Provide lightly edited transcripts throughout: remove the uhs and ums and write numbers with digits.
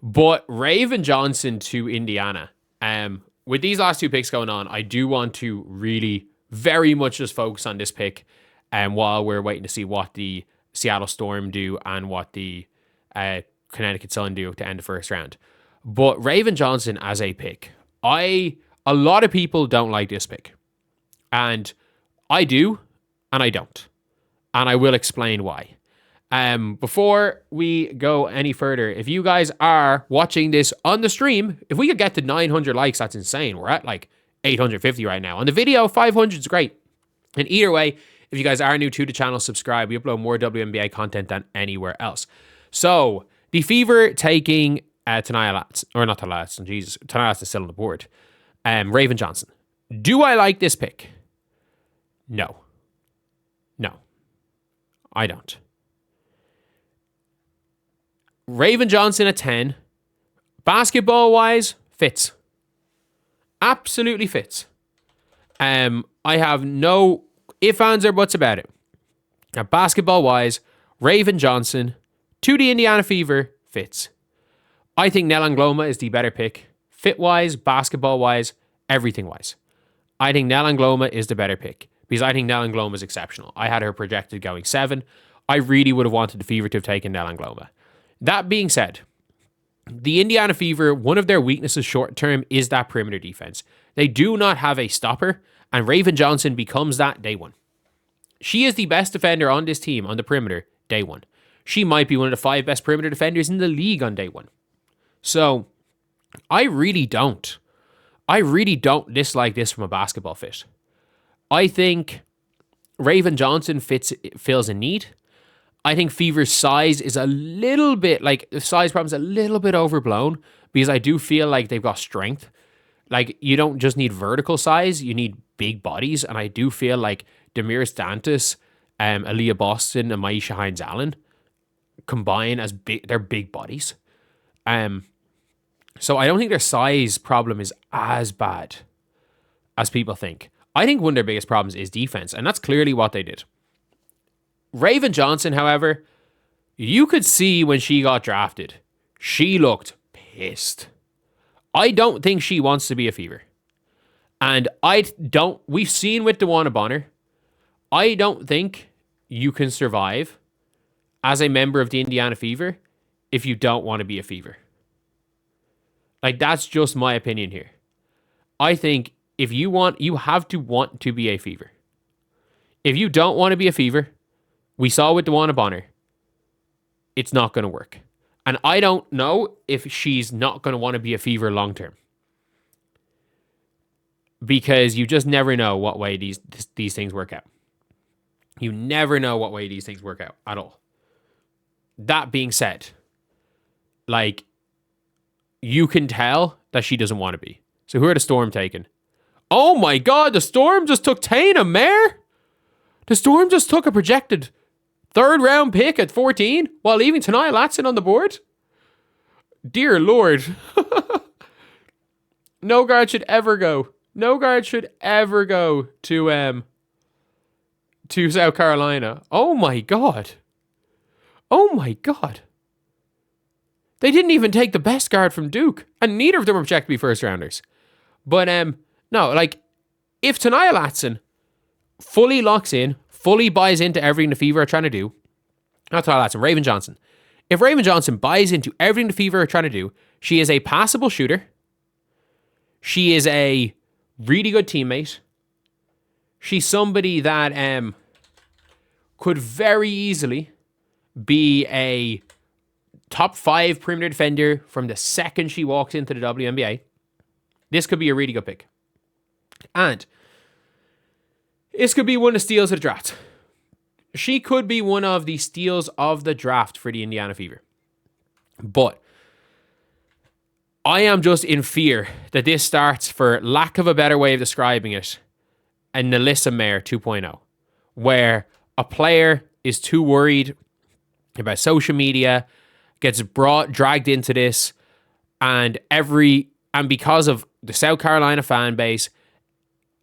But Raven Johnson to Indiana. With these last two picks going on, I do want to really very much just focus on this pick while we're waiting to see what the Seattle Storm do and what the Connecticut Sun do to end the first round. But Raven Johnson as a pick, a lot of people don't like this pick. And I do, and I don't. And I will explain why. Before we go any further, if you guys are watching this on the stream, if we could get to 900 likes, that's insane. We're at like 850 right now. On the video, 500 is great. And either way, if you guys are new to the channel, subscribe. We upload more WNBA content than anywhere else. So, the Fever taking Tenaya Latson, or not Tenaya Latson, Jesus, Tenaya Latson is still on the board. Raven Johnson. Do I like this pick? No. No. I don't. Raven Johnson at 10. Basketball-wise, fits. Absolutely fits. I have no ifs, ands, or buts about it. Now, basketball-wise, Raven Johnson to the Indiana Fever fits. I think Nell Angloma is the better pick. Fit-wise, basketball-wise, everything-wise. I think Nell Angloma is the better pick because I think Nell Angloma is exceptional. I had her projected going 7. I really would have wanted the Fever to have taken Nell Angloma. That being said, the Indiana Fever, one of their weaknesses short term is that perimeter defense. They do not have a stopper, and Raven Johnson becomes that day one. She is the best defender on this team on the perimeter day one. She might be one of the 5 best perimeter defenders in the league on day one. So, I really don't dislike this from a basketball fit. I think Raven Johnson fills a need. I think Fever's size is a little bit, like, the size problem's a little bit overblown because I do feel like they've got strength. Like, you don't just need vertical size, you need big bodies. And I do feel like Damiris Dantas, Aaliyah Boston, and Maisha Hines-Allen combine as they're big bodies. So I don't think their size problem is as bad as people think. I think one of their biggest problems is defense, and that's clearly what they did. Raven Johnson, however, you could see when she got drafted, she looked pissed. I don't think she wants to be a Fever. And we've seen with DeWanna Bonner, I don't think you can survive as a member of the Indiana Fever if you don't want to be a Fever. Like, that's just my opinion here. I think if you have to want to be a Fever. If you don't want to be a Fever, we saw with DeWanna Bonner, it's not going to work. And I don't know if she's not going to want to be a Fever long term. Because you just never know what way these things work out. You never know what way these things work out at all. That being said, like, you can tell that she doesn't want to be. So who are the Storm taking? Oh my God, the Storm just took Tana Mare? The Storm just took a projected 3rd round pick at 14 while leaving Tenaya Latson on the board? Dear Lord. No guard should ever go. No guard should ever go to South Carolina. Oh my God. Oh my God. They didn't even take the best guard from Duke, and neither of them were projected to be first rounders. But no, like, if Tenaya Latson fully locks in, fully buys into everything the Fever are trying to do, not Tenaya Latson, Raven Johnson. If Raven Johnson buys into everything the Fever are trying to do, she is a passable shooter. She is a really good teammate. She's somebody that could very easily be a top 5 perimeter defender from the second she walks into the WNBA. This could be a really good pick. And this could be one of the steals of the draft. She could be one of the steals of the draft for the Indiana Fever. But I am just in fear that this starts, for lack of a better way of describing it, a Nalissa Mare 2.0, where a player is too worried about social media, gets dragged into this, and because of the South Carolina fan base,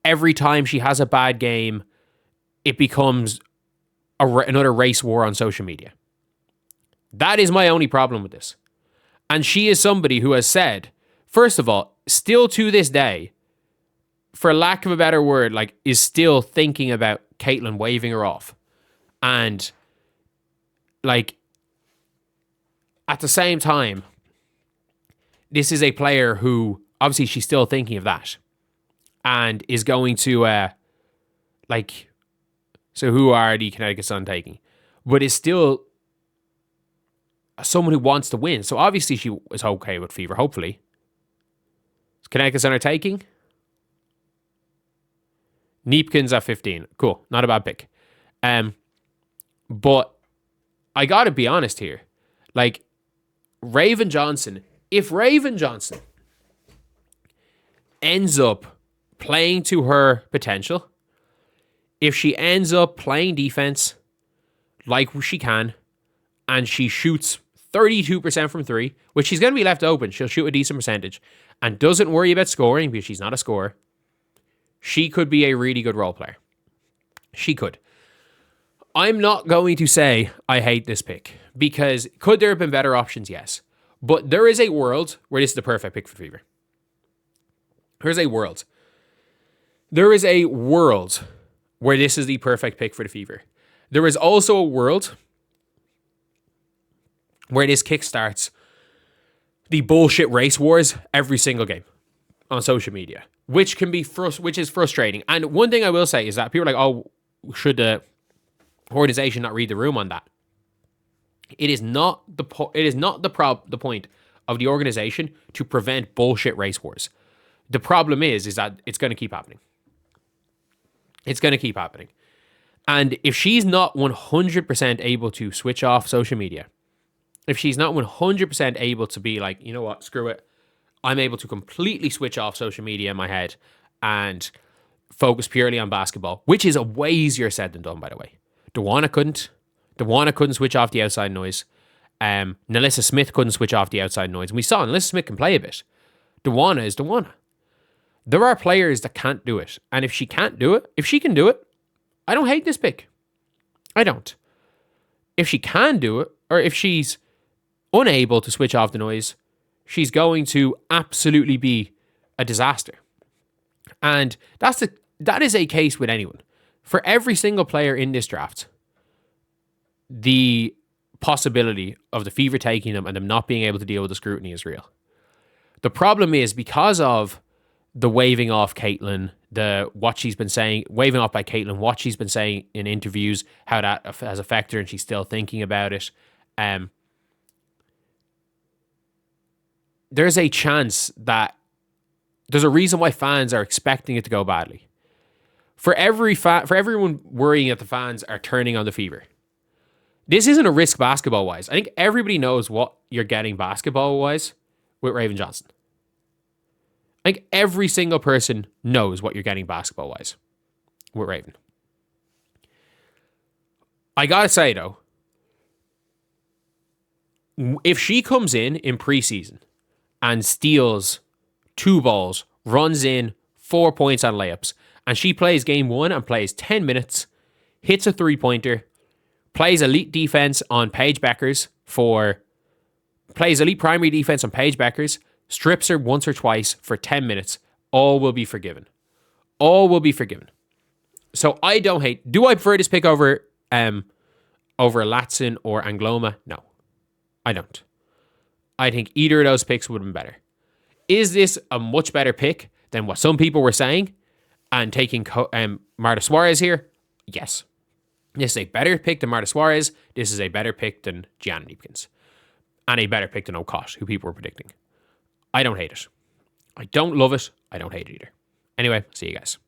every time she has a bad game, it becomes another race war on social media. That is my only problem with this. And she is somebody who has said, first of all, still to this day, for lack of a better word, like, is still thinking about Caitlin waving her off. And, like, at the same time, this is a player who, obviously, she's still thinking of that. And is going to, so who are the Connecticut Sun taking? But is still someone who wants to win. So obviously she is okay with Fever, hopefully. Is Connecticut Sun are taking? Neepkins at 15. Cool. Not a bad pick. But I gotta be honest here. Like, Raven Johnson, if Raven Johnson ends up playing to her potential, if she ends up playing defense like she can, and she shoots 32% from three, which she's going to be left open, she'll shoot a decent percentage, and doesn't worry about scoring because she's not a scorer, she could be a really good role player. She could. I'm not going to say I hate this pick, because could there have been better options? Yes. But there is a world where this is the perfect pick for Fever. There's a world. There is a world where this is the perfect pick for the Fever. There is also a world where this kickstarts the bullshit race wars every single game on social media, which can be which is frustrating. And one thing I will say is that people are like, "Oh, should the organization not read the room on that?" It is not the point of the organization to prevent bullshit race wars. The problem is that it's going to keep happening. It's going to keep happening. And if she's not 100% able to switch off social media, if she's not 100% able to be like, you know what, screw it, I'm able to completely switch off social media in my head and focus purely on basketball, which is a way easier said than done, by the way. Dewanna couldn't. Dewanna couldn't switch off the outside noise. Nalissa Smith couldn't switch off the outside noise. And we saw Nalissa Smith can play a bit. Dewanna is Dewanna. There are players that can't do it. And if she can't do it, if she can do it, I don't hate this pick. I don't. If she can do it, or if she's unable to switch off the noise, she's going to absolutely be a disaster. And that is a case with anyone. For every single player in this draft, the possibility of the Fever taking them and them not being able to deal with the scrutiny is real. The problem is, because of the waving off Caitlin, what she's been saying, waving off by Caitlin, what she's been saying in interviews, how that has affected her and she's still thinking about it. There's a chance that there's a reason why fans are expecting it to go badly. For everyone worrying that the fans are turning on the Fever, this isn't a risk basketball-wise. I think everybody knows what you're getting basketball-wise with Raven Johnson. I think every single person knows what you're getting basketball-wise with Raven. I gotta say, though, if she comes in preseason and steals 2 balls, runs in 4 points on layups, and she plays game 1 and plays 10 minutes, hits a 3-pointer, plays elite defense on Paige Bueckers plays elite primary defense on Paige Bueckers, strips her once or twice for 10 minutes, all will be forgiven. All will be forgiven. So I don't hate. Do I prefer this pick over Latson or Angloma? No, I don't. I think either of those picks would have been better. Is this a much better pick than what some people were saying and taking Marta Suarez here? Yes. This is a better pick than Marta Suarez. This is a better pick than Gianna Neepkins. And a better pick than O'Cott, who people were predicting. I don't hate it. I don't love it. I don't hate it either. Anyway, see you guys.